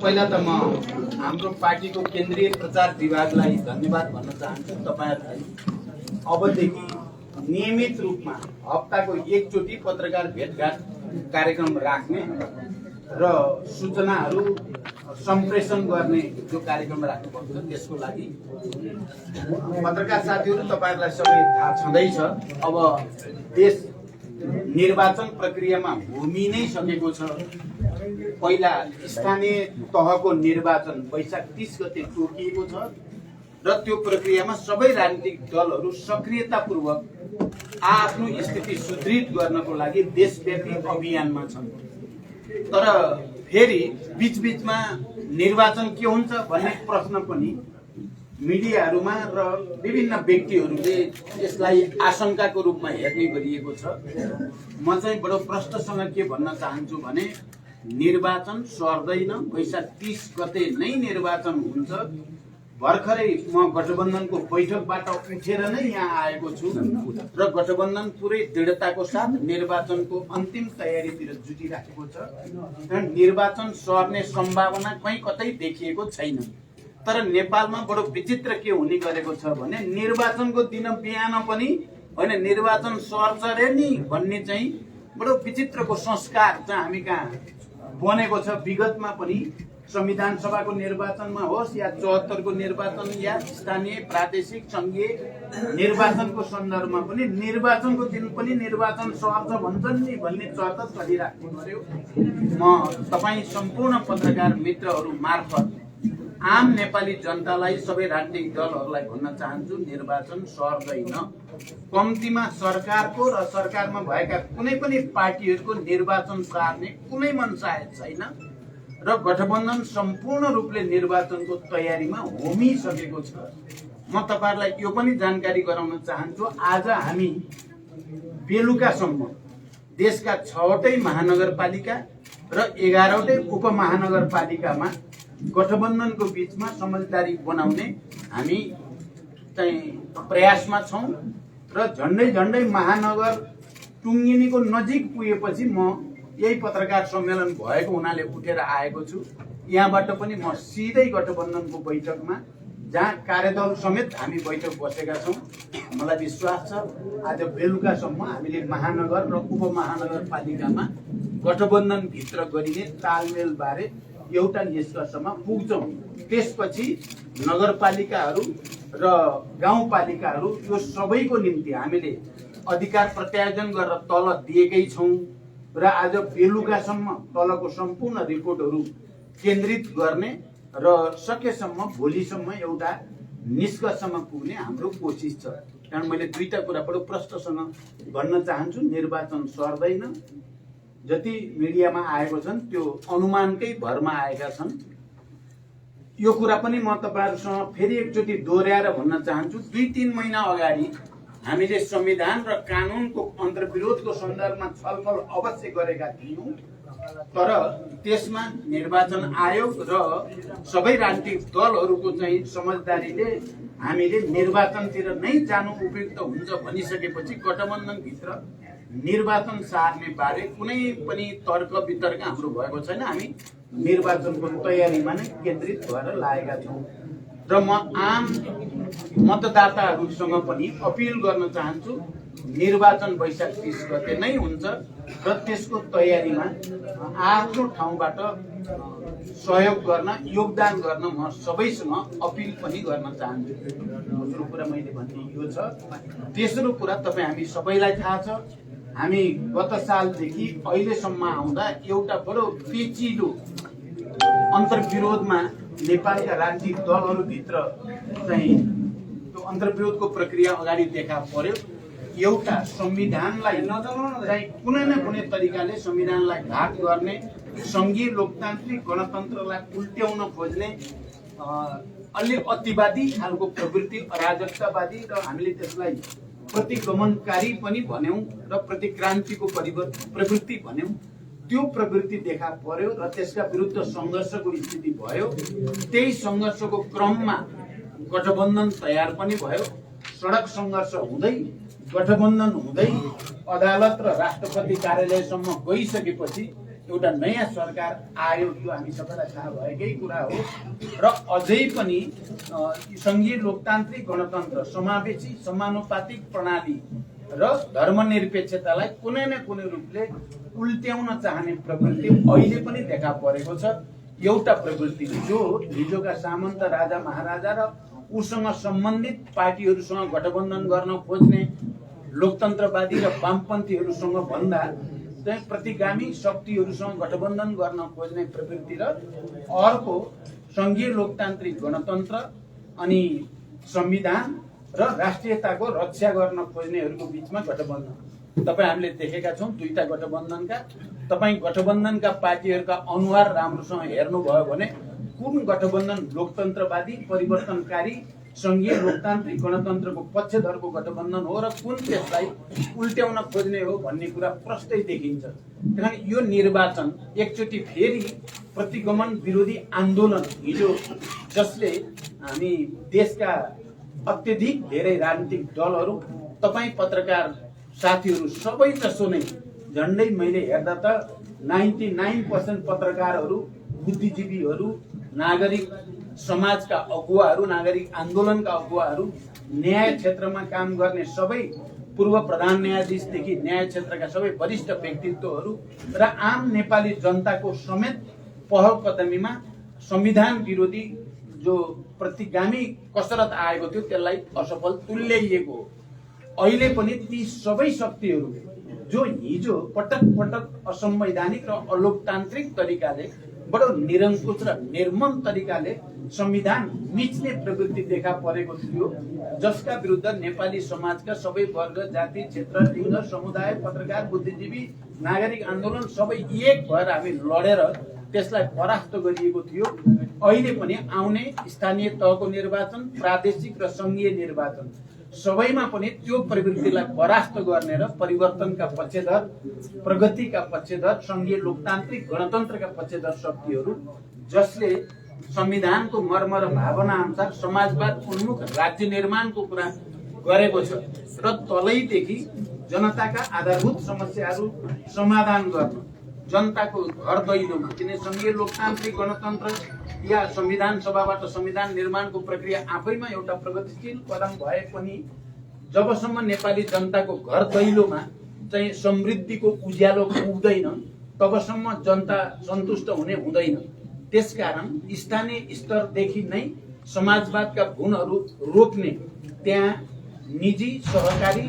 पहिला त म हाम्रो पार्टीको केन्द्रीय प्रचार विभागलाई धन्यवाद भन्न चाहन्छु। तपाईहरुलाई अबदेखि नियमित रूपमा हप्ताको एकचोटि पत्रकार भेटघाट कार्यक्रम राख्ने र सूचनाहरू सम्प्रेषण गर्ने जो कार्यक्रम राख्नुपर्छ त्यसको लागि पत्रकार साथीहरू तपाईहरुलाई सबै थाहा छँदैछ। अब देश निर्वाचन प्रक्रियामा होमिनै सकेको छ। पहिला स्थानीय तहको निर्वाचन वैशाख 30 गते तोकिएको छ र त्यो प्रक्रियामा सबै राजनीतिक दलहरू सक्रियतापूर्वक आफ्नो स्थिति सुदृढ गर्नको लागि देशव्यापी अभियानमा छन्। तर फेरि बीचबीचमा निर्वाचन के हुन्छ भन्ने प्रश्न पनि मिडियाहरूमा र विभिन्न व्यक्तिहरूले यसलाई आशंकाको रूपमा हेर्ने गरिएको छ। म चाहिँ बडो प्रष्टसँग के भन्न चाहन्छु भने निर्वाचन सर्दैन, वैशाख 30 गते नै निर्वाचन हुन्छ। भर्खरै म गठबन्धनको बैठकबाट उठेर नै यहाँ आएको छु र गठबन्धन पुरै दृढताको साथ निर्वाचनको अन्तिम तयारीतिर जुटिराखेको छ। निर्वाचन सर्ने सम्भावना कहीँ कतै देखिएको छैन। तर नेपालमा बडो विचित्र के हुने गरेको छ भने निर्वाचनको दिन बिहान पनि होइन निर्वाचन सर्छ रे नि भन्ने चाहिँ बडो विचित्रको संस्कार चाहिँ हामी कहाँ बनेको छ। विगतमा पनि संविधान सभाको निर्वाचनमा होस् या 74 को निर्वाचन या स्थानीय प्रादेशिक संघीय निर्वाचनको सन्दर्भमा पनि निर्वाचनको दिन पनि निर्वाचन सर्छ भन्छन् नि भन्ने चर्चा चलिराख्नु पर्यो। म तपाईं सम्पूर्ण पत्रकार मित्रहरू मार्फत आम नेपाली जनतालाई सबै राजनीतिक दलहरूलाई भन्न चाहन्छु निर्वाचन सर्दैन। कम्तीमा सरकारको र सरकारमा भएका कुनै पनि पार्टीहरूको निर्वाचन सार्ने कुनै मनसायत छैन र गठबन्धन सम्पूर्ण रूपले निर्वाचनको तयारीमा होमिसकेको छ। म तपाईहरुलाई यो पनि जानकारी गराउन चाहन्छु आज हामी बेलुकासम्म देशका 6वटै महानगरपालिका र 11वटै उपमहानगरपालिकामा गठबन्धनको बीचमा समझदारी बनाउने हामी चाहिँ प्रयासमा छौं र झन्डै महानगर टुङ्गिनीको नजिक पुगेपछि म यही पत्रकार सम्मेलन भएको हुनाले उठेर आएको छु। यहाँबाट पनि म सिधै गठबन्धनको बैठकमा जहाँ कार्यदल समेत हामी बैठक बसेका छौं। मलाई विश्वास छ आज बेलुकासम्म हामीले महानगर र उपमहानगरपालिकामा गठबन्धन भित्र गरिने तालमेल बारे एउटा निष्कर्षमा पुग्छौं। त्यसपछि नगरपालिकाहरू र गाउँपालिकाहरू यो सबैको निम्ति हामीले अधिकार प्रत्यायोजन गरेर तल दिएकै छौं र आज बेलुकासम्म तलको सम्पूर्ण रिपोर्टहरू केन्द्रित गर्ने र सकेसम्म भोलिसम्म एउटा निष्कर्षमा पुग्ने हाम्रो कोसिस छ। कारण मैले दुईटा कुरा बडो प्रष्टसँग भन्न चाहन्छु निर्वाचन सर्दैन। जति मिडियामा आएको छन् त्यो अनुमानकै भरमा आएका छन्। यो कुरा पनि म तपाईहरुसँग फेरि एकचोटि दोहोर्याएर भन्न चाहन्छु 2-3 महिना अगाडि हामीले संविधान र कानूनको अन्तर्विरोधको सन्दर्भमा छलफल अवश्य गरेका थियौं। तर त्यसमा निर्वाचन आयोग र सबै राजनीतिक दलहरूको चाहिँ समझदारीले हामीले निर्वाचनतिर नै जानु उपयुक्त हुन्छ भनिसकेपछि गठबन्धन भित्र निर्वाचन सार्ने बारे कुनै पनि तर्क वितर्क हाम्रो भएको छैन। हामी निर्वाचनको तयारीमा नै केन्द्रित भएर लागेका छौं र म आम मतदाताहरूसँग पनि अपिल गर्न चाहन्छु निर्वाचन वैशाख 30 गते नै हुन्छ र त्यसको तयारीमा आफ्नो ठाउँबाट सहयोग गर्न योगदान गर्न म सबैसँग अपिल पनि गर्न चाहन्छु। दोस्रो कुरा मैले भन्ने यो छ। तेस्रो कुरा तपाई हामी सबैलाई थाहा छ हामी गत सालदेखि अहिलेसम्म आउँदा एउटा बडो पेचिलो अन्तर्विरोधमा नेपालका राजनीतिक दलहरूभित्र चाहिँ त्यो अन्तर्विरोधको प्रक्रिया अगाडि देखा पर्यो। एउटा संविधानलाई चाहिँ कुनै न कुनै तरिकाले संविधानलाई घात गर्ने संघीय लोकतान्त्रिक गणतन्त्रलाई उल्ट्याउन खोज्ने अलि अतिवादी खालको प्रवृत्ति अराजकतावादी र हामीले त्यसलाई प्रतिगमनकारी पनि भन्यौं र प्रतिक्रान्तिको प्रवृत्ति भन्यौं। त्यो प्रवृत्ति देखा पर्यो र त्यसका विरुद्ध संघर्षको स्थिति भयो। त्यही संघर्षको क्रममा गठबन्धन तयार पनि भयो। सडक संघर्ष हुँदै गठबन्धन हुँदै अदालत र राष्ट्रपति कार्यालयसम्म गइसकेपछि एउटा नयाँ सरकार आयो, यो हामी सबैलाई थाहा भएकै कुरा हो। र अझै पनि सङ्घीय लोकतान्त्रिक गणतन्त्र, समावेशी समानुपातिक प्रणाली र धर्मनिरपेक्षतालाई कुनै न कुनै रूपले उल्ट्याउन चाहने प्रवृत्ति अहिले पनि देखा परेको छ। एउटा प्रवृत्ति जो हिजोका सामन्त राजा महाराजा र उसँग सम्बन्धित पार्टीहरूसँग गठबन्धन गर्न खोज्ने लोकतन्त्रवादी र वामपन्थीहरूसँग भन्दा चाहिँ प्रतिगामी शक्तिहरूसँग गठबन्धन गर्न खोज्ने प्रवृत्ति र अर्को सङ्घीय लोकतान्त्रिक गणतन्त्र अनि संविधान र राष्ट्रियताको रक्षा गर्न खोज्नेहरूको बिचमा गठबन्धन। तपाईँ हामीले देखेका छौँ दुईटा गठबन्धनका। तपाईँ गठबन्धनका पार्टीहरूका अनुहार राम्रोसँग हेर्नुभयो भने कुन गठबन्धन लोकतन्त्रवादी परिवर्तनकारी सङ्घीय लोकतान्त्रिक गणतन्त्रको पक्षधरको गठबन्धन हो र कुन त्यसलाई उल्ट्याउन खोज्ने हो भन्ने कुरा प्रष्टै देखिन्छ। किनभने यो निर्वाचन एकचोटि फेरि प्रतिगमन विरोधी आन्दोलन हिजो जसले हामी देशका अत्यधिक धेरै राजनीतिक दलहरू, तपाईँ पत्रकार साथीहरू सबै जसो नै झन्डै मैले हेर्दा त 99% पत्रकारहरू, बुद्धिजीवीहरू, नागरिक समाजका अगुवाहरू, नागरिक आन्दोलनका अगुवाहरू, न्याय क्षेत्रमा काम गर्ने सबै पूर्व प्रधान न्यायाधीशदेखि न्याय क्षेत्रका सबै वरिष्ठ व्यक्तित्वहरू र आम नेपाली जनताको समेत पहल कदमीमा संविधान विरोधी जो प्रतिगामी कसरत आएको थियो त्यसलाई असफल तुल्याइएको हो। अहिले पनि ती सबै शक्तिहरू जो हिजो पटक पटक असंवैधानिक र अलोकतान्त्रिक तरिकाले बडो निरङ्कुश र निर्मम तरिकाले संविधान मिच्ने प्रवृत्ति देखा परेको थियो, जसका विरुद्ध नेपाली समाजका सबै वर्ग, जाति, क्षेत्र, लिङ्ग, समुदाय, पत्रकार, बुद्धिजीवी, नागरिक आन्दोलन सबै एक भएर हामी लडेर त्यसलाई परास्त गरिएको थियो। अहिले पनि आउने स्थानीय तहको निर्वाचन, प्रादेशिक र सङ्घीय निर्वाचन सबैमा पनि त्यो प्रवृत्तिलाई परास्त गर्ने र परिवर्तनका पक्षधर, प्रगतिका पक्षधर, सङ्घीय लोकतान्त्रिक गणतन्त्रका पक्षधर शक्तिहरू जसले संविधानको मर्म र भावना अनुसार समाजवाद उन्मुख राज्य निर्माणको कुरा गरेको छ र तलैदेखि जनताका आधारभूत समस्याहरू समाधान गर्न, जनताको घर दैलोमा, किन सङ्घीय लोकतान्त्रिक गणतन्त्र या संविधान सभाबाट संविधान निर्माणको प्रक्रिया आफैमा एउटा प्रगतिशील कदम भए पनि जबसम्म नेपाली जनताको घर दैलोमा चाहिँ समृद्धिको उज्यालो पुग्दैन तबसम्म जनता सन्तुष्ट हुने हुँदैन। त्यसकारण स्थानीय स्तरदेखि नै समाजवादका गुणहरू रोप्ने, त्यहाँ निजी, सहकारी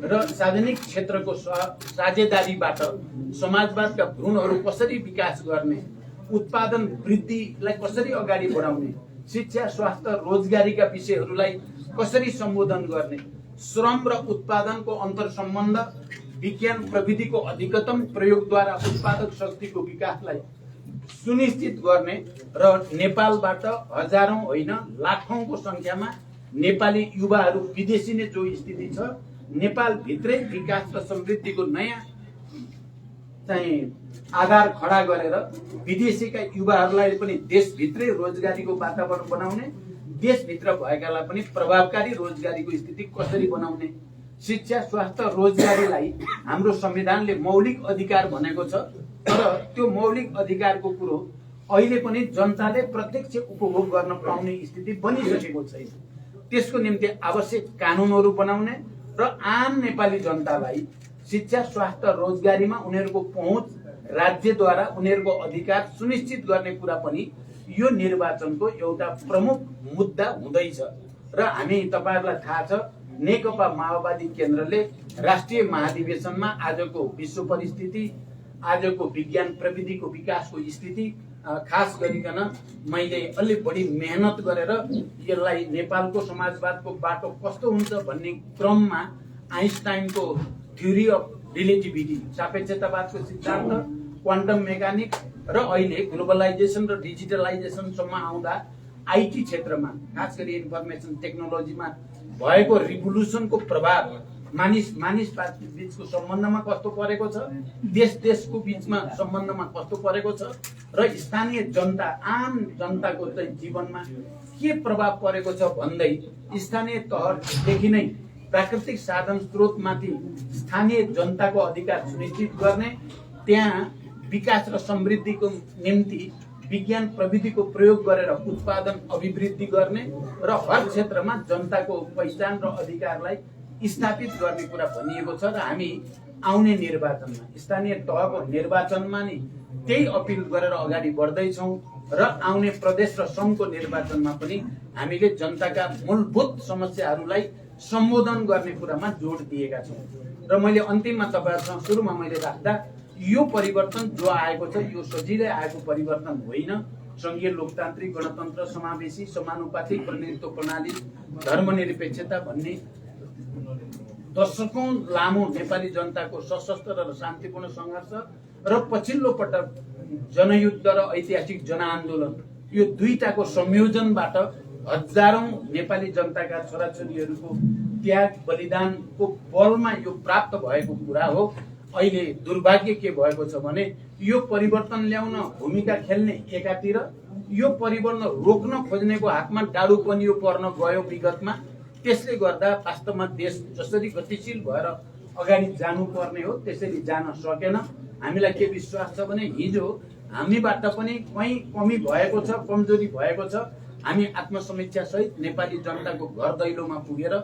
र सार्वजनिक क्षेत्रको साझेदारीबाट समाजवादका भ्रूणहरू कसरी विकास गर्ने, उत्पादन वृद्धिलाई कसरी अगाडि बढाउने, शिक्षा, स्वास्थ्य, रोजगारीका विषयहरूलाई कसरी सम्बोधन गर्ने, श्रम र उत्पादनको अन्तर्सम्बन्ध, विज्ञान प्रविधिको अधिकतम प्रयोगद्वारा उत्पादक शक्तिको विकासलाई सुनिश्चित गर्ने र नेपालबाट हजारौं होइन लाखौंको संख्यामा नेपाली युवाहरू विदेशी नै जो स्थिति छ, नेपाल भित्रै विकास र समृद्धिको नयाँ चाहिँ आधार खडा गरेर विदेशीका युवाहरूलाई पनि देशभित्रै रोजगारीको वातावरण बनाउने, देशभित्र भएकालाई पनि प्रभावकारी रोजगारीको स्थिति कसरी बनाउने, शिक्षा, स्वास्थ्य, रोजगारीलाई हाम्रो संविधानले मौलिक अधिकार भनेको छ, तर त्यो मौलिक अधिकारको कुरो अहिले पनि जनताले प्रत्यक्ष उपभोग गर्न पाउने स्थिति बनिसकेको छैन। त्यसको निम्ति आवश्यक कानुनहरू बनाउने र आम नेपाली जनतालाई शिक्षा, स्वास्थ्य, रोजगारीमा उनीहरूको पहुँच, राज्यद्वारा उनीहरूको अधिकार सुनिश्चित गर्ने कुरा पनि यो निर्वाचनको एउटा प्रमुख मुद्दा हुँदैछ। र हामी तपाईहरुलाई थाहा छ नेकपा माओवादी केन्द्रले राष्ट्रिय महाधिवेशनमा आजको विश्व परिस्थिति, आजको विज्ञान प्रविधिको विकासको स्थिति खास गरिकन मैले अलि बढी मेहनत गरेर यसलाई नेपालको समाजवादको बाटो कस्तो हुन्छ भन्ने क्रममा आइन्स्टाइनको थ्योरी अफ रिलेटिभिटी, सापेक्षतावादको सिद्धान्त, क्वान्टम मेकानिक्स र अहिले ग्लोबलाइजेसन र डिजिटलाइजेसनसम्म आउँदा आईटी क्षेत्रमा खास गरी इन्फर्मेसन टेक्नोलोजीमा भएको रिभोल्युसनको प्रभाव मानिस बीचको सम्बन्धमा कस्तो परेको छ, देशको बीचमा सम्बन्धमा कस्तो परेको छ र स्थानीय जनता, आम जनताको चाहिँ जीवनमा के प्रभाव परेको छ भन्दै स्थानीय तहदेखि नै प्राकृतिक साधन स्रोतमाथि स्थानीय जनताको अधिकार सुनिश्चित गर्ने, त्यहाँ विकास र समृद्धिको निम्ति विज्ञान प्रविधिको प्रयोग गरेर उत्पादन अभिवृद्धि गर्ने र हर क्षेत्रमा जनताको पहिचान र अधिकारलाई स्थापित गर्ने कुरा भनिएको छ र हामी आउने निर्वाचनमा स्थानीय तहको निर्वाचनमा नि त्यही अपिल गरेर अगाडि बढ्दैछौँ र आउने प्रदेश र सङ्घको निर्वाचनमा पनि हामीले जनताका मूलभूत समस्याहरूलाई सम्बोधन गर्ने कुरामा जोड दिएका छौँ। र मैले अन्तिममा तपाईँहरूसँग सुरुमा मैले राख्दा यो परिवर्तन जो आएको छ यो सजिलै आएको परिवर्तन होइन। सङ्घीय लोकतान्त्रिक गणतन्त्र समावेशी समानुपातिक प्रतिनिधित्व प्रणाली धर्मनिरपेक्षता भन्ने दशकौं लामो नेपाली जनताको सशस्त्र र शान्तिपूर्ण सङ्घर्ष र पछिल्लो पटक जनयुद्ध र ऐतिहासिक जनआन्दोलन यो दुईटाको संयोजनबाट हजारौं नेपाली जनताका छोराछोरीहरूको त्याग बलिदानको बलमा यो प्राप्त भएको कुरा हो। अहिले दुर्भाग्य के भएको छ भने यो परिवर्तन ल्याउन भूमिका खेल्ने एकातिर यो परिवर्तन रोक्न खोज्नेको हातमा डाडु पनि यो पर्न गयो विगतमा। त्यसले गर्दा वास्तवमा देश जसरी गतिशील भएर अगाडि जानुपर्ने हो त्यसरी जान सकेन। हामीलाई के विश्वास छ भने हिजो हामीबाट पनि कहीँ कमी भएको छ, कमजोरी भएको छ। हामी आत्मसमीक्षा सहित नेपाली जनताको घर दैलोमा पुगेर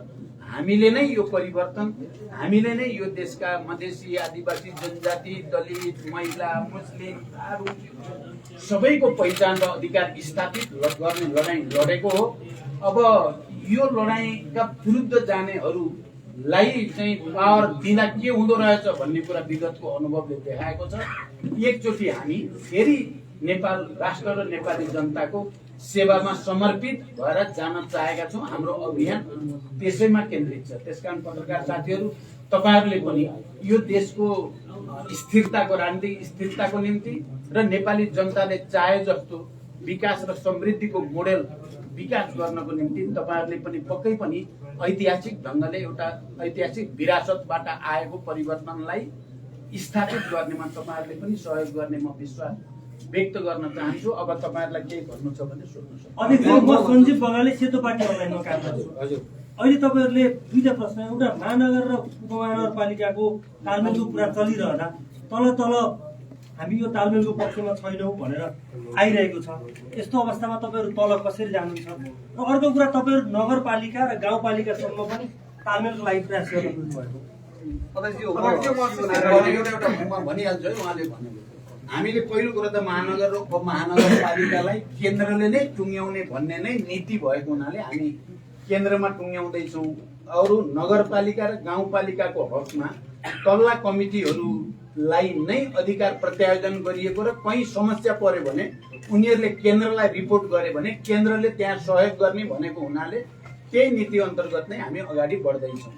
हामीले नै यो परिवर्तन, हामीले नै यो देशका मधेसी, आदिवासी, जनजाति, दलित, महिला, मुस्लिम, थारू सबैको पहिचान र अधिकार स्थापित गर्ने लडाईँ लडेको हो। अब यो लडाईँका विरुद्ध जानेहरूलाई चाहिँ पावर दिँदा के हुँदो रहेछ भन्ने कुरा विगतको अनुभवले देखाएको छ। एकचोटि हामी फेरि नेपाल राष्ट्र र नेपाली जनताको सेवामा समर्पित भएर जान चाहेका छौँ। हाम्रो अभियान त्यसैमा केन्द्रित छ। त्यसकारण पत्रकार साथीहरू तपाईहरूले पनि यो देशको स्थिरताको राजनीतिक स्थिरताको निम्ति र नेपाली जनताले चाहे जस्तो विकास र समृद्धिको मोडेल विकास गर्नको निम्ति तपाईहरूले पनि पक्कै पनि ऐतिहासिक ढङ्गले एउटा ऐतिहासिक विरासतबाट आएको परिवर्तनलाई स्थापित गर्नेमा तपाईँहरूले पनि सहयोग गर्ने म विश्वास व्यक्त गर्न चाहन्छु। अब तपाईँहरूलाई केही भन्नु छ भने सोध्नुहोस्। अध्यक्ष, म सञ्जीव बगाले सेतो पार्टी अनलाइनमा काम गर्छु। हजुर, अहिले तपाईँहरूले दुईटा प्रश्न, एउटा महानगर र उपमहानगरपालिकाको तालमेलको कुरा चलिरहँदा तल तल हामी यो तालमेलको पक्षमा छैनौँ भनेर आइरहेको छ। यस्तो अवस्थामा तपाईँहरू तल कसरी जानुहुन्छ? र अर्को कुरा, तपाईँहरू नगरपालिका र गाउँपालिकासम्म पनि तालमेलको लागि प्रयास गर्नुभएको भनिहाल्छु है। उहाँले भनेको हामीले पहिलो कुरा त महानगर र उपमहानगरपालिकालाई केन्द्रले नै टुङ्ग्याउने भन्ने नै नीति भएको हुनाले हामी केन्द्रमा टुङ्ग्याउँदैछौँ। अरू नगरपालिका र गाउँपालिकाको हकमा तल्ला कमिटीहरूलाई नै अधिकार प्रत्यायोजन गरिएको र कहीँ समस्या पर्यो भने उनीहरूले केन्द्रलाई रिपोर्ट गरे भने केन्द्रले त्यहाँ सहयोग गर्ने भनेको हुनाले त्यही नीति अन्तर्गत नै हामी अगाडि बढ्दैछौँ।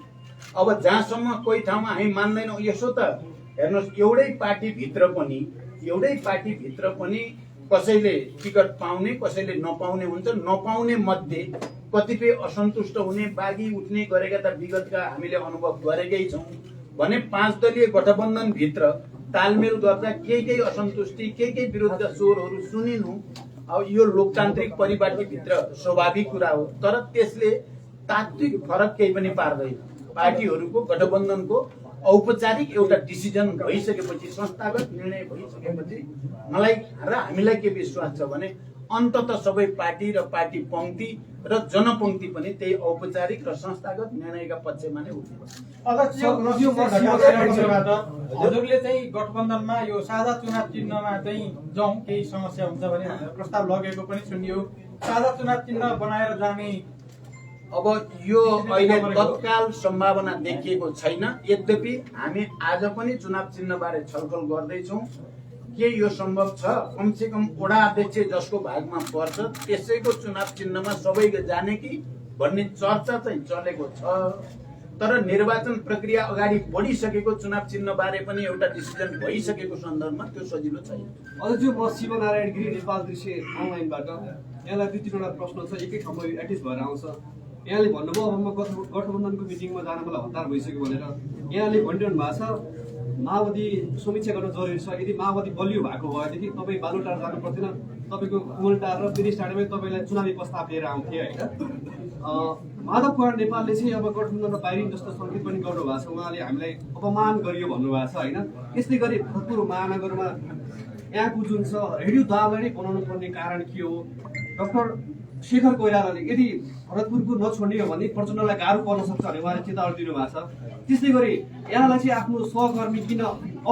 अब जहाँसम्म कोही ठाउँमा हामी मान्दैनौँ, यसो त हेर्नुहोस्, एउटै पार्टीभित्र पनि कसैले टिकट पाउने कसैले नपाउने हुन्छ। नपाउने मध्ये कतिपय असन्तुष्ट हुने बागी उठ्ने गरेका त विगतका हामीले अनुभव गरेकै छौँ भने 5 दलीय गठबन्धनभित्र तालमेल गर्दा केही असन्तुष्टि केही विरुद्ध स्वरहरू सुनिनु अब यो लोकतान्त्रिक परिपाटीभित्र स्वाभाविक कुरा हो। तर त्यसले तात्विक फरक केही पनि पार्दैन। पार्टीहरूको गठबन्धनको औपचारिक एउटा डिसिजन भइसकेपछि, संस्थागत निर्णय भइसकेपछि मलाई र हामीलाई के विश्वास छ भने अन्ततः सबै पार्टी र पार्टी पङ्क्ति र जनपङ्क्ति पनि त्यही औपचारिक र संस्थागत निर्णयका पक्षमा नै उठ्नुपर्छ। हजुरले चाहिँ गठबन्धनमा यो साझा चुनाव चिन्हमा चाहिँ जाउँ, केही समस्या हुन्छ भने प्रस्ताव लगेको पनि सुनियो। साझा चुनाव चिन्ह बनाएर जाने अब यो अहिले तत्काल सम्भावना देखिएको छैन। यद्यपि हामी आज पनि चुनाव चिन्हबारे छलफल गर्दैछौँ। के यो सम्भव छ? कमसेकम वडा अध्यक्ष जसको भागमा पर्छ त्यसैको चुनाव चिन्हमा सबै जाने कि भन्ने चर्चा चाहिँ चलेको छ। तर निर्वाचन प्रक्रिया अगाडि बढिसकेको चुनाव चिन्हबारे पनि एउटा डिसिजन भइसकेको सन्दर्भमा त्यो सजिलो छैन। अझै म शिवनारायण गिरी, नेपाल दृश्य अनलाइनबाट। यहाँलाई 2-3वटा प्रश्न छ, एकै ठाउँमा एट्लिस्ट भएर आउँछ। यहाँले भन्नुभयो अब म गठबन्धनको मिटिङमा जान मलाई हतार भइसक्यो भनेर। यहाँले भनिरहनु भएको छ माओवादी समीक्षा गर्न जरुरी छ। यदि माओवादी बलियो भएको भएदेखि तपाईँ बालुटार जानु पर्दैन, तपाईँको कुमलटार र पेरिस टाढामै तपाईँलाई चुनावी प्रस्ताव लिएर आउँथे होइन। माधव कुमार नेपालले चाहिँ अब गठबन्धनमा बाहिरिन् जस्तो सङ्केत पनि गर्नुभएको छ। उहाँले हामीलाई अपमान गरियो भन्नुभएको छ होइन। यस्तै गरी भरतपुर महानगरमा यहाँको जुन छ रेडियो दाललाई नै बनाउनु पर्ने कारण के हो? डाक्टर शेखर कोइरालाले यदि भरतपुरको नछोड्ने हो भने प्रचण्डलाई गाह्रो पर्न सक्छ भने उहाँले चेतावनी दिनुभएको छ। त्यस्तै गरी यहाँलाई चाहिँ आफ्नो सहकर्मी किन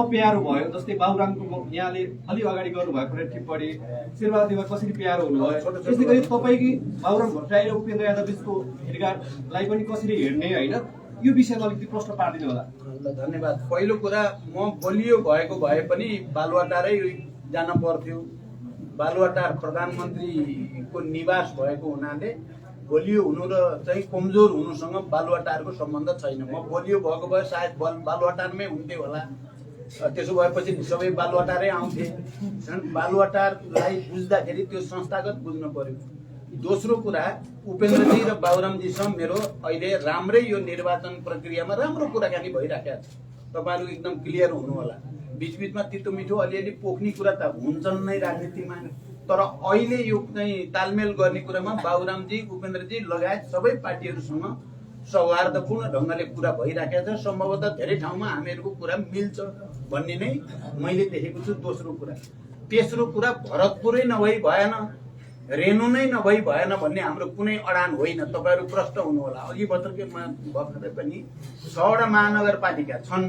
अप्यारो भयो? जस्तै बाबुरामको यहाँले अलि अगाडि गर्नुभएको टिप्पणी, शेरबहादेव कसरी प्यारो हुनुभयो, त्यस्तै गरी तपाईँकै बाबुराम भट्टराई र उपेन्द्र यादव बिचको भेटघाटलाई पनि कसरी हेर्ने होइन, यो विषयमा अलिकति प्रश्न पारिदिनु होला। ल धन्यवाद। पहिलो कुरा, म बलियो भएको भए पनि बालुवाटारै जान पर्थ्यो। बालुवाटार प्रधानमन्त्रीको निवास भएको हुनाले बलियो हुनु र चाहिँ कमजोर हुनुसँग बालुवाटारको सम्बन्ध छैन। म बलियो भएको भए सायद बालुवाटारमै हुन्थेँ होला। त्यसो भएपछि सबै बालुवाटारै आउँथे। बालुवाटारलाई बुझ्दाखेरि त्यो संस्थागत बुझ्नु पर्यो। दोस्रो कुरा, उपेन्द्रजी र बाबुरामजीसँग मेरो अहिले राम्रै यो निर्वाचन प्रक्रियामा राम्रो कुराकानी भइराखेको छ। तपाईँहरू एकदम क्लियर हुनु होला। बिचबिचमा तितो मिठो अलिअलि पोख्ने कुरा त हुन्छन् नै राजनीतिमा, तर अहिले यो चाहिँ तालमेल गर्ने कुरामा बाबुरामजी, उपेन्द्रजी लगायत सबै पार्टीहरूसँग सौहार्दपूर्ण ढङ्गले कुरा भइराखेको छ। सम्भवतः धेरै ठाउँमा हामीहरूको कुरा मिल्छ भन्ने नै मैले देखेको छु। दोस्रो कुरा। तेस्रो कुरा, भरतपुरै नभई भएन, रेणु नै नभई भएन भन्ने हाम्रो कुनै अडान होइन। तपाईँहरू प्रष्ट हुनु होला। अघि भर्खरै पनि 6वटा महानगरपालिका छन्।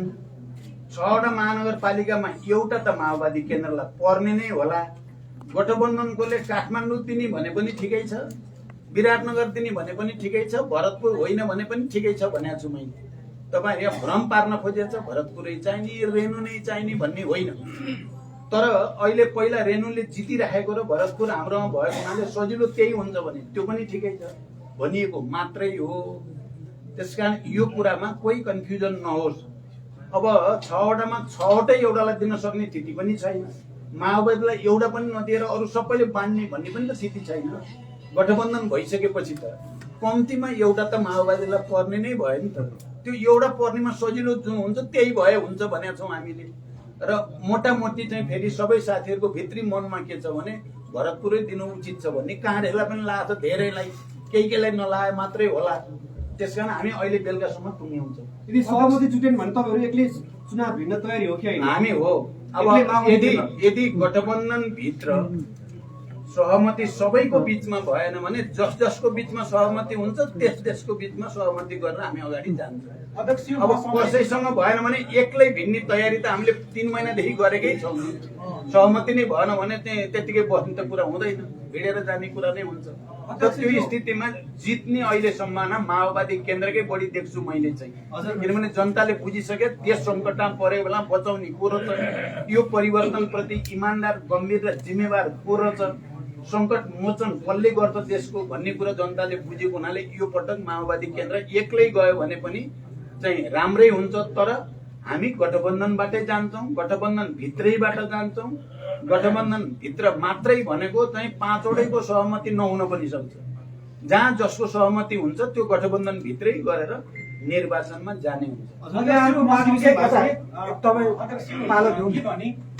6वटा महानगरपालिकामा एउटा त माओवादी केन्द्रलाई पर्ने नै होला। गठबन्धनकोले काठमाडौँ दिने भने पनि ठिकै छ, विराटनगर दिने भने पनि ठिकै छ, भरतपुर होइन भने पनि ठिकै छ भनेको छु मैले। तपाईँ यहाँ भ्रम पार्न खोजेछ भरतपुरै चाहिने, रेणु नै चाहिने भन्ने होइन। तर अहिले पहिला रेणुले जितिराखेको र भरतपुर हाम्रोमा भएको हुनाले सजिलो त्यही हुन्छ भने त्यो पनि ठिकै छ भनिएको मात्रै हो। त्यसकारण यो कुरामा कोही कन्फ्युजन नहोस्। अब 6वटामा 6वटै एउटालाई दिन सक्ने स्थिति पनि छैन। माओवादीलाई एउटा पनि नदिएर अरू सबैले बाँड्ने भन्ने पनि त स्थिति छैन। गठबन्धन भइसकेपछि त कम्तीमा एउटा त माओवादीलाई पर्ने नै भयो नि त। त्यो एउटा पर्नेमा सजिलो जुन हुन्छ त्यही भए हुन्छ भनेको छौँ हामीले। र मोटामोटी चाहिँ फेरि सबै साथीहरूको भित्री मनमा के छ भने भरतपुरै दिनु उचित छ भन्ने काँडेलाई पनि लागेको छ, धेरैलाई, केहीलाई नलाए मात्रै होला। त्यसकारण हामी अहिले बेलुकासम्म पुग्यौँछौँ। यदि सहमति जुटेन भने तपाईँहरू एक्लै चुनाव भिन्न तयारी हो कि होइन? हामी हो। अब यदि गठबन्धन भित्र सहमति सबैको बिचमा भएन भने जसको बिचमा सहमति हुन्छ त्यसको बिचमा सहमति गरेर हामी अगाडि जान्छौँ। अब कसैसँग भएन भने एक्लै भिन्ने तयारी त हामीले 3 महिनादेखि गरेकै छौँ। सहमति नै भएन भने त्यतिकै बस्ने त कुरा हुँदैन, भिडेर जाने कुरा नै हुन्छ। त्यो स्थितिमा जित्ने अहिले सम्भावना माओवादी केन्द्रकै बढी देख्छु मैले चाहिँ। किनभने जनताले बुझिसके देश सङ्कटमा परेको बेला बचाउने को रहेछ, यो परिवर्तनप्रति इमान्दार, गम्भीर र जिम्मेवार को रहेछ, सङ्कट मोचन कसले गर्छ देशको भन्ने कुरा जनताले बुझेको हुनाले यो पटक माओवादी केन्द्र एक्लै गयो भने पनि चाहिँ राम्रै हुन्छ। तर हामी गठबन्धनबाटै जान्छौँ, गठबन्धन भित्रैबाट जान्छौँ। गठबन्धन भित्र मात्रै भनेको चाहिँ 5वटैको सहमति नहुन पनि सक्छ। जहाँ जसको सहमति हुन्छ त्यो गठबन्धन भित्रै गरेर निर्वाचनमा जाने हुन्छ।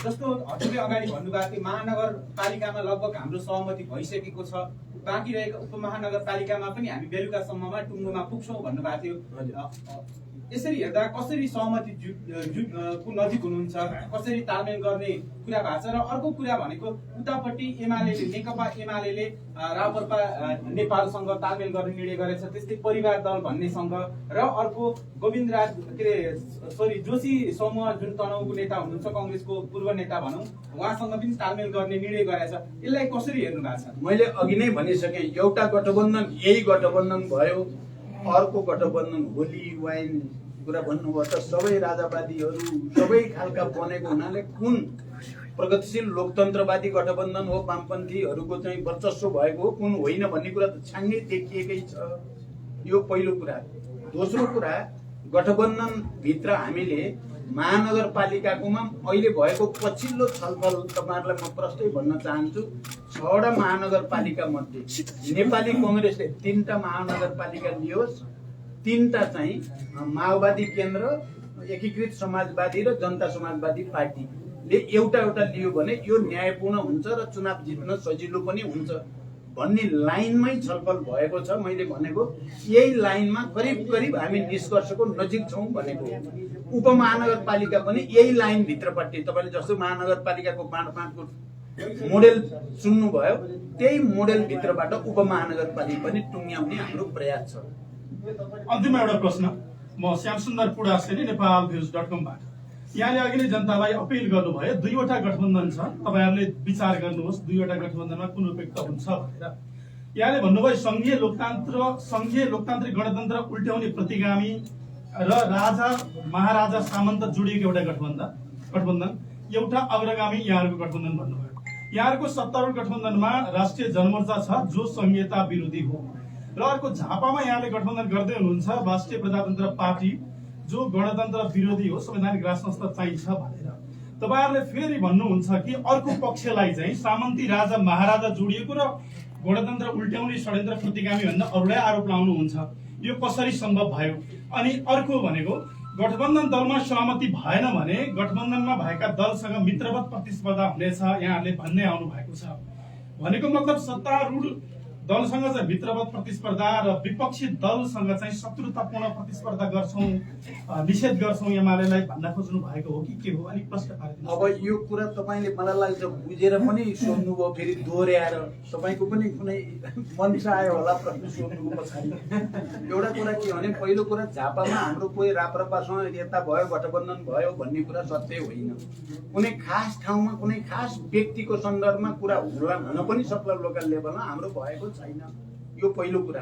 जस्तो हजुरले अगाडि भन्नुभएको थियो महानगरपालिकामा लगभग हाम्रो सहमति भइसकेको छ, बाँकी रहेको उपमहानगरपालिकामा पनि हामी बेलुकासम्ममा टुङ्गोमा पुग्छौँ भन्नुभएको थियो। यसरी हेर्दा कसरी सहमति को नजिक हुनुहुन्छ, कसरी तालमेल गर्ने कुरा भएको छ? र अर्को कुरा भनेको उतापट्टि नेकपा एमाले राप्रपा नेपालसँग तालमेल गर्ने निर्णय गरेछ, त्यस्तै परिवार दल भन्नेसँग, र अर्को गोविन्द राज जोशी समूह जुन तनहुको नेता हुनुहुन्छ, कङ्ग्रेसको पूर्व नेता भनौँ, उहाँसँग पनि तालमेल गर्ने निर्णय गरेछ। यसलाई कसरी हेर्नु भएको छ? मैले अघि नै भनिसकेँ, एउटा गठबन्धन यही गठबन्धन भयो, अर्को गठबन्धन होली वाइन कुरा भन्नुभयो त सबै राजावादीहरू सबै खालका बनेको हुनाले कुन प्रगतिशील लोकतन्त्रवादी गठबन्धन हो, वामपन्थीहरूको चाहिँ वर्चस्व भएको हो, कुन होइन भन्ने कुरा त छाङ्गै देखिएकै छ। यो पहिलो कुरा। दोस्रो कुरा, गठबन्धन भित्र हामीले महानगरपालिकाकोमा अहिले भएको पछिल्लो छलफल तपाईँहरूलाई म प्रष्टै भन्न चाहन्छु। 6वटा महानगरपालिका मध्ये नेपाली कङ्ग्रेसले 3टा महानगरपालिका लियोस्, 3टा चाहिँ माओवादी केन्द्र, एकीकृत समाजवादी र जनता समाजवादी पार्टीले एउटा लियो भने यो न्यायपूर्ण हुन्छ र चुनाव जित्न सजिलो पनि हुन्छ। भन्ने लाइनमै छलफल भएको छ। मैले भनेको यही लाइनमा करिब करिब हामी निष्कर्षको नजिक छौँ भनेको हो। उपमहानगरपालिका पनि यही लाइन भित्रपट्टि तपाईँले जस्तो महानगरपालिकाको बाँडफाँडको मोडेल सुन्नुभयो त्यही मोडेल भित्रबाट उपमहानगरपालिका पनि टुङ्ग्याउने हाम्रो प्रयास छ। अन्तिम एउटा प्रश्न म श्यामसुन्दर पुडासेनी नेपालभिउज.com बाट। यहाँले अघि नै जनतालाई अपिल गर्नुभयो 2वटा गठबन्धन छ, तपाईहरुले विचार गर्नुहोस् 2वटा गठबन्धनमा कुन उपयुक्त हुन्छ भनेर। यहाँले भन्नुभयो संघीय लोकतान्त्रिक गणतन्त्र उल्ट्याउने प्रतिगामी र राजा महाराजा सामन्त जोडिएको एउटा गठबन्धन एउटा अग्रगामी यहाँहरूको गठबन्धन भन्नुभयो। यहाँहरूको सत्तारूढ गठबन्धनमा राष्ट्रिय जनमोर्चा छ जो संघीयता विरोधी हो र अर्को झापामा यहाँले गठबन्धन गर्दै हुनुहुन्छ राष्ट्रिय प्रजातन्त्र पार्टी जो गणतन्त्र विरोधी हो, संवैधानिक राज संस्था चाहिन्छ भनेर। तपाईहरुले फेरि भन्नुहुन्छ कि अर्को पक्षलाई चाहिँ सामन्ती राजा महाराजा जोडिएको र गणतन्त्र उल्ट्याउने षड्यन्त्र प्रतिगामी भनेर अरूलाई आरोप लाउनुहुन्छ। यो कसरी सम्भव भयो? अनि अर्को भनेको गठबन्धन दलमा सहमति भएन भने गठबन्धनमा भएका दलसँग मित्रवत प्रतिस्पर्धा हुनेछ यहाँहरूले भन्ने आउनु भएको छ। भनेको मतलब सत्तारूढ दलसँग चाहिँ मित्रवत प्रतिस्पर्धा र विपक्षी दलसँग चाहिँ शत्रुतापूर्ण प्रतिस्पर्धा गर्छौं, निषेध गर्छौं एमालेलाई भन्न खोज्नु भएको हो कि के हो? अलिक प्रश्न पारिदिनु। अब यो कुरा तपाईले मलाई लाग्छ बुझेर पनि सोध्नुभयो, फेरि दोहोर्याएर तपाईको पनि कुनै मन चाह्यो होला प्रश्न सोध्नुको पछाडि। एउटा कुरा के भने पहिलो कुरा झापामा हाम्रो कोही राप्रपासँग यता भयो गठबन्धन भयो भन्ने कुरा सत्य होइन। कुनै खास ठाउँमा कुनै खास व्यक्तिको सन्दर्भमा कुरा हुन पनि सक्ला लोकल लेभलमा, हाम्रो भएको छैन। यो पहिलो कुरा।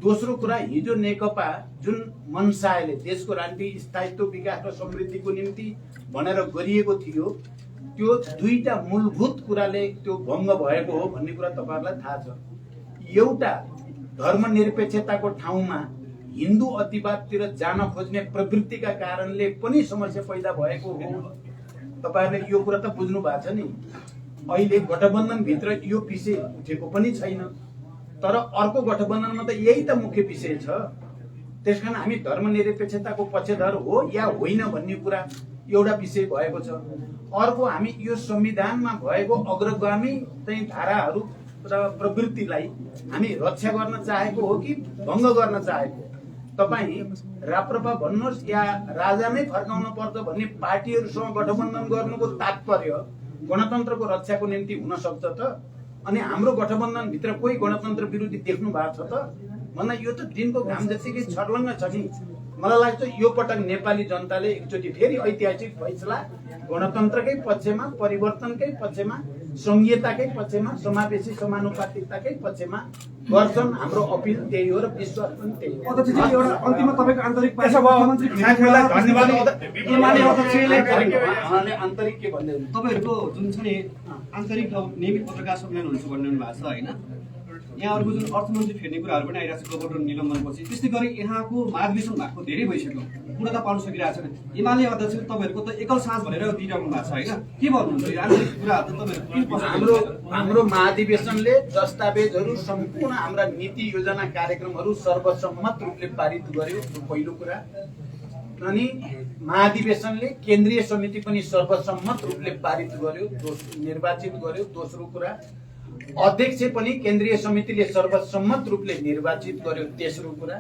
दोस्रो कुरा हिजो नेकपा जुन मनसायले देशको राजनीतिक स्थायित्व विकास र समृद्धिको निम्ति भनेर गरिएको थियो त्यो दुईटा मूलभूत कुराले त्यो भङ्ग भएको हो भन्ने कुरा तपाईहरुलाई थाहा छ। एउटा धर्मनिरपेक्षताको ठाउँमा हिन्दू अतिवादतिर जान खोज्ने प्रवृत्तिका कारणले पनि समस्या पैदा भएको हो। तपाईहरुले यो कुरा त बुझ्नु भएको छ नि। अहिले गठबन्धन भित्र यो विषय उठेको पनि छैन, तर अर्को गठबन्धनमा त यही त मुख्य विषय छ। त्यसकारण हामी धर्मनिरपेक्षताको पक्षधर हो या होइन भन्ने कुरा एउटा विषय भएको छ। अर्को हामी यो संविधानमा भएको अग्रगामी चाहिँ धाराहरू र प्रवृत्तिलाई हामी रक्षा गर्न चाहेको हो कि भङ्ग गर्न चाहेको? तपाई राप्रपा भन्नुहोस् या राजा नै फर्काउन पर्छ भन्ने पार्टीहरूसँग गठबन्धन गर्नुको तात्पर्य गणतन्त्रको रक्षाको निम्ति हुन सक्छ त? अनि हाम्रो गठबन्धन भित्र कोही गणतन्त्र विरोधी देख्नु भएको छ त? भन्दा यो त दिनको घाम जतिकै छर्लङ्ग छ नि। मलाई लाग्छ यो पटक नेपाली जनताले एकचोटि फेरि ऐतिहासिक फैसला गणतन्त्रकै पक्षमा, परिवर्तनकै पक्षमा, संघीयताकै पक्षमा, समावेशी समानुपातिकताकै पक्षमा गर्छन्। हाम्रो अपिल त्यही हो र विश्वास पनि त्यही हो। अध्यक्षजी एउटा अन्तिममा तपाईको आन्तरिक आन्तरिक के भन्दै हुनुहुन्छ? तपाईहरुको जुन छ नि आन्तरिक नियमित पत्रकार सम्मेलन हुन्छ भन्नु भएको छ हैन? यहाँहरुको जुन अर्थमन्त्री फेर्ने कुराहरु पनि आइराछ गभर्नर निलम्बनपछि। त्यस्तै गरी यहाँको महाधिवेशन भएको धेरै भइसक्यो, पूर्णता पाउन सकिरहेको छैन। एमाले अध्यक्ष तपाईहरुको त एकल साँझ भनेर दिइराख्नु भएको छ हैन? के भन्नुहुन्छ यो आन्तरिक कुराहरु त तपाईहरु? हाम्रो महाधिवेशनले दस्तावेजहरू सम्पूर्ण हाम्रा नीति योजना कार्यक्रमहरू सर्वसम्मत रूपले पारित गर्यो, त्यो पहिलो कुरा। अनि महाधिवेशनले केन्द्रीय समिति पनि सर्वसम्मत रूपले पारित गर्यो, निर्वाचित गर्यो, दोस्रो कुरा। अध्यक्ष पनि केन्द्रीय समितिले सर्वसम्मत रूपले निर्वाचित गर्यो, तेस्रो कुरा।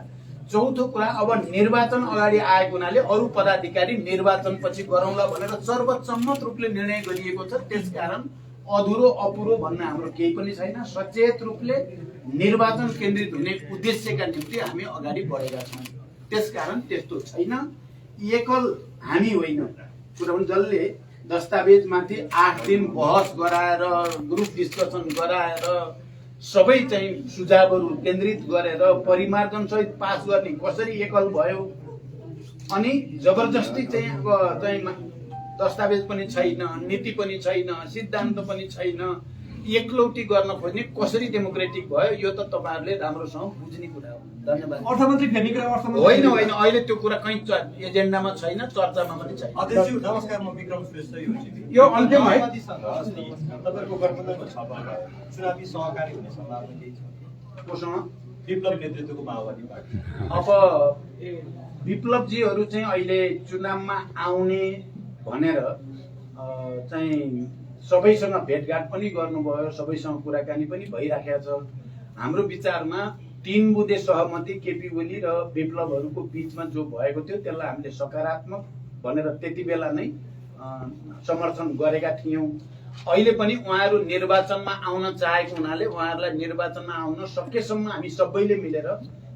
चौथो कुरा अब निर्वाचन अगाडि आएको हुनाले अरू पदाधिकारी निर्वाचन पछि गरौँला भनेर सर्वसम्मत रूपले निर्णय गरिएको छ। त्यसकारण अधुरो अपुरो भन्न हाम्रो केही पनि छैन। सचेत रूपले निर्वाचन केन्द्रित हुने उद्देश्यका निम्ति हामी अगाडि बढेका छौँ। त्यसकारण त्यस्तो छैन। एकल हामी होइन, कुरा जसले दस्तावेजमाथि 8 दिन बहस गराएर ग्रुप डिस्कसन गराएर सबै चाहिँ सुझावहरू केन्द्रित गरेर परिमार्जन सहित पास गर्ने कसरी एकल भयो? अनि जबरजस्ती चाहिँ दस्तावेज पनि छैन, नीति पनि छैन, सिद्धान्त पनि छैन, एकलौटी गर्न खोज्ने कसरी डेमोक्रेटिक भयो? यो त तपाईहरुले राम्रोसँग बुझ्ने कुरा हो। धन्यवाद। अर्थमन्त्री फेर्ने कुरा होइन होइन, अहिले त्यो कुरा कहीँ एजेन्डामा छैन, चर्चामा पनि छैन। अध्यक्ष नमस्कार, म विक्रम श्रेष्ठ यो अन्तिम है। तपाईको गठबन्धनको छलफलमा चुनावी सहकारी हुने सम्भावना केही छ? कोसँग? विप्लव नेतृत्वको माओवादी पार्टी। अब विप्लवजीहरू चाहिँ अहिले चुनावमा आउने भनेर चाहिँ सबैसँग भेटघाट पनि गर्नुभयो, सबैसँग कुराकानी पनि भइराखेको छ। हाम्रो विचारमा 3 बुँदे सहमति केपी ओली र विप्लवहरूको बीचमा जो भएको थियो त्यसलाई हामीले सकारात्मक भनेर त्यति बेला नै समर्थन गरेका थियौँ। अहिले पनि उहाँहरू निर्वाचनमा आउन चाहेको हुनाले उहाँहरूलाई निर्वाचनमा आउन सकेसम्म हामी सबैले मिलेर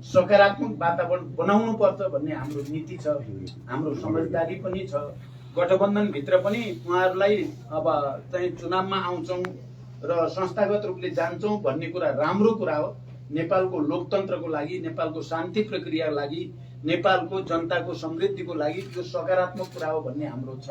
सकारात्मक वातावरण बनाउनु पर्छ भन्ने हाम्रो नीति छ, हाम्रो समझदारी पनि छ। गठबन्धनभित्र पनि उहाँहरूलाई अब चाहिँ चुनावमा आउँछौँ र संस्थागत रूपले जान्छौँ भन्ने कुरा राम्रो कुरा हो। नेपालको लोकतन्त्रको लागि, नेपालको शान्ति प्रक्रियाको लागि, नेपालको जनताको समृद्धिको लागि यो सकारात्मक कुरा हो भन्ने हाम्रो छ।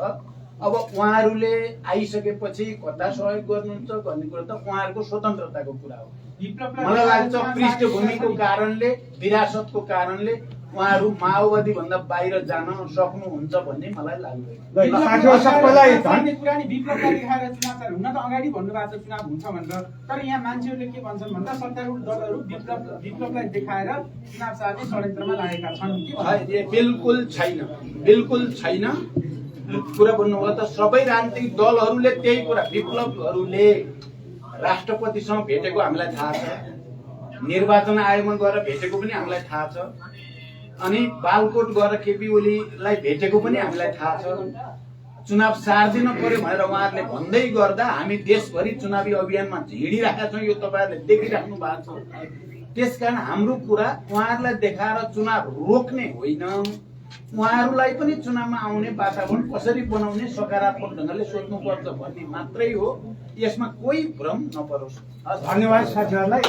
अब उहाँहरूले आइसकेपछि कता सहयोग गर्नुहुन्छ भन्ने कुरा त उहाँहरूको स्वतन्त्रताको कुरा हो। मलाई लाग्छ पृष्ठभूमिको कारणले, विरासतको कारणले उहाँहरू माओवादी भन्दा बाहिर जान सक्नुहुन्छ भन्ने मलाई लाग्दैन। कुरा नि विप्लवलाई देखाएर चुनाव हुन त अगाडि भन्नुभएको छ चुनाव हुन्छ भनेर, तर यहाँ मान्छेहरूले के भन्छन् भन्दा सत्तारूढ दलहरू विप्लवलाई देखाएर चुनाव सार्ने षड्यन्त्रमा लागेका छन्। बिल्कुल छैन, बिल्कुल छैन। कुरा भन्नुभयो त सबै राजनीतिक दलहरूले त्यही कुरा, विप्लवहरूले राष्ट्रपतिसँग भेटेको हामीलाई थाहा छ, निर्वाचन आयोगमा गएर भेटेको पनि हामीलाई थाहा छ, अनि बालकोट गएर केपी ओलीलाई भेटेको पनि हामीलाई थाहा छ। चुनाव सार्दिन पर्यो भनेर उहाँहरूले भन्दै गर्दा हामी देशभरि चुनावी अभियानमा हिँडिरहेका छौँ, यो तपाईँहरूले देखिराख्नु भएको छ। त्यसकारण हाम्रो कुरा उहाँहरूलाई देखाएर चुनाव रोक्ने होइन, उहाँहरूलाई पनि चुनावमा आउने वातावरण कसरी बनाउने सकारात्मक ढङ्गले सोच्नुपर्छ भन्ने मात्रै हो। यसमा कोही भ्रम नपरोस्। धन्यवाद साथीहरूलाई।